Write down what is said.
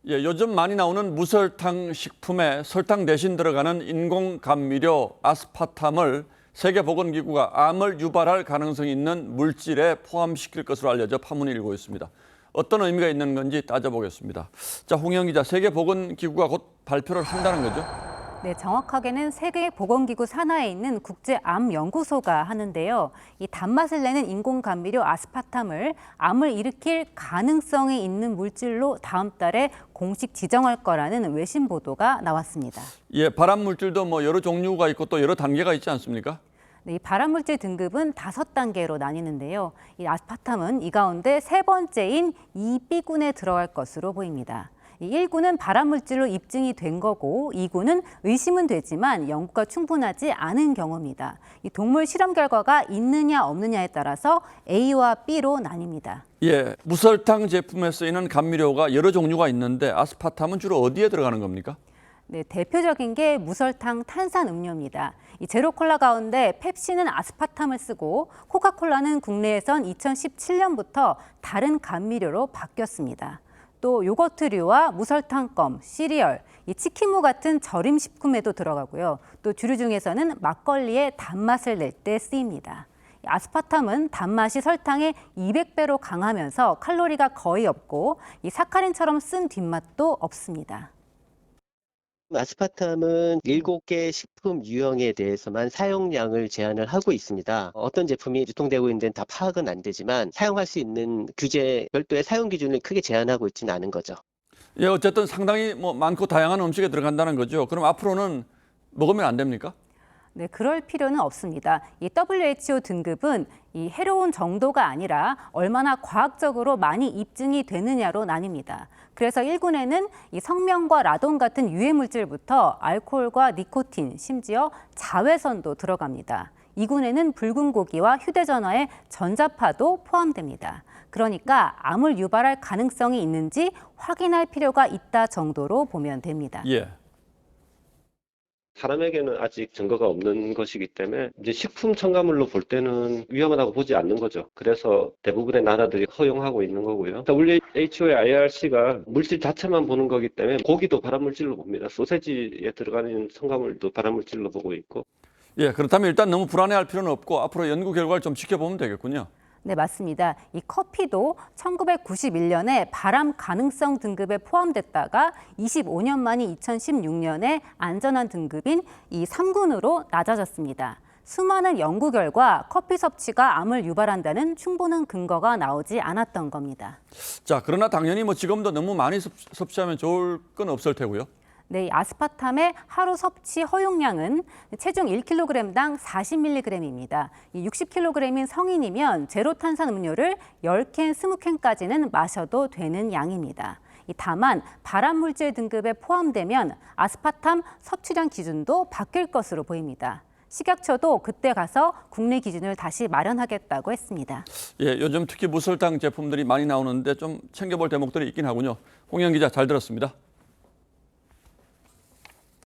예, 요즘 많이 나오는 무설탕 식품에 설탕 대신 들어가는 인공 감미료 아스파탐을 세계보건기구가 암을 유발할 가능성이 있는 물질에 포함시킬 것으로 알려져 파문이 일고 있습니다. 어떤 의미가 있는 건지 따져보겠습니다. 자, 홍영 기자, 세계보건기구가 곧 발표를 한다는 거죠? 네, 정확하게는 세계보건기구 산하에 있는 국제암연구소가 하는데요. 이 단맛을 내는 인공감미료 아스파탐을 암을 일으킬 가능성이 있는 물질로 다음 달에 공식 지정할 거라는 외신 보도가 나왔습니다. 예, 발암 물질도 여러 종류가 있고 또 여러 단계가 있지 않습니까? 네, 이 발암물질 등급은 5단계로 나뉘는데요. 이 아스파탐은 이 가운데 세 번째인 2B군에 들어갈 것으로 보입니다. 이 1군은 발암물질로 입증이 된 거고 2군은 의심은 되지만 연구가 충분하지 않은 경우입니다. 이 동물 실험 결과가 있느냐 없느냐에 따라서 A와 B로 나뉩니다. 예, 무설탕 제품에 쓰이는 감미료가 여러 종류가 있는데 아스파탐은 주로 어디에 들어가는 겁니까? 네, 대표적인 게 무설탕 탄산음료입니다. 이 제로콜라 가운데 펩시는 아스파탐을 쓰고 코카콜라는 국내에선 2017년부터 다른 감미료로 바뀌었습니다. 또 요거트류와 무설탕껌, 시리얼, 이 치킨무 같은 절임 식품에도 들어가고요. 또 주류 중에서는 막걸리의 단맛을 낼 때 쓰입니다. 아스파탐은 단맛이 설탕의 200배로 강하면서 칼로리가 거의 없고 이 사카린처럼 쓴 뒷맛도 없습니다. 아스파탐은 7개 식품 유형에 대해서만 사용량을 제한을 하고 있습니다. 어떤 제품이 유통되고 있는 데는 다 파악은 안 되지만 사용할 수 있는 규제, 별도의 사용 기준을 크게 제한하고 있지는 않은 거죠. 예, 어쨌든 상당히 많고 다양한 음식에 들어간다는 거죠. 그럼 앞으로는 먹으면 안 됩니까? 네, 그럴 필요는 없습니다. 이 WHO 등급은 이 해로운 정도가 아니라 얼마나 과학적으로 많이 입증이 되느냐로 나뉩니다. 그래서 1군에는 이 성면과 라돈 같은 유해 물질부터 알코올과 니코틴, 심지어 자외선도 들어갑니다. 2군에는 붉은 고기와 휴대전화의 전자파도 포함됩니다. 그러니까 암을 유발할 가능성이 있는지 확인할 필요가 있다 정도로 보면 됩니다. 예. 사람에게는 아직 증거가 없는 것이기 때문에 이제 식품 첨가물로 볼 때는 위험하다고 보지 않는 거죠. 그래서 대부분의 나라들이 허용하고 있는 거고요. WHO의 IRC가 물질 자체만 보는 거기 때문에 고기도 발암물질로 봅니다. 소세지에 들어가는 첨가물도 발암물질로 보고 있고. 예, 그렇다면 일단 너무 불안해할 필요는 없고 앞으로 연구 결과를 좀 지켜보면 되겠군요. 네, 맞습니다. 이 커피도 1991년에 발암 가능성 등급에 포함됐다가 25년 만인 2016년에 안전한 등급인 이 3군으로 낮아졌습니다. 수많은 연구 결과 커피 섭취가 암을 유발한다는 충분한 근거가 나오지 않았던 겁니다. 자, 그러나 당연히 지금도 너무 많이 섭취하면 좋을 건 없을 테고요. 네, 이 아스파탐의 하루 섭취 허용량은 체중 1kg당 40mg입니다. 이 60kg인 성인이면 제로 탄산 음료를 10캔, 20캔까지는 마셔도 되는 양입니다. 다만 발암물질 등급에 포함되면 아스파탐 섭취량 기준도 바뀔 것으로 보입니다. 식약처도 그때 가서 국내 기준을 다시 마련하겠다고 했습니다. 예, 요즘 특히 무설탕 제품들이 많이 나오는데 좀 챙겨볼 대목들이 있긴 하군요. 홍영 기자, 잘 들었습니다.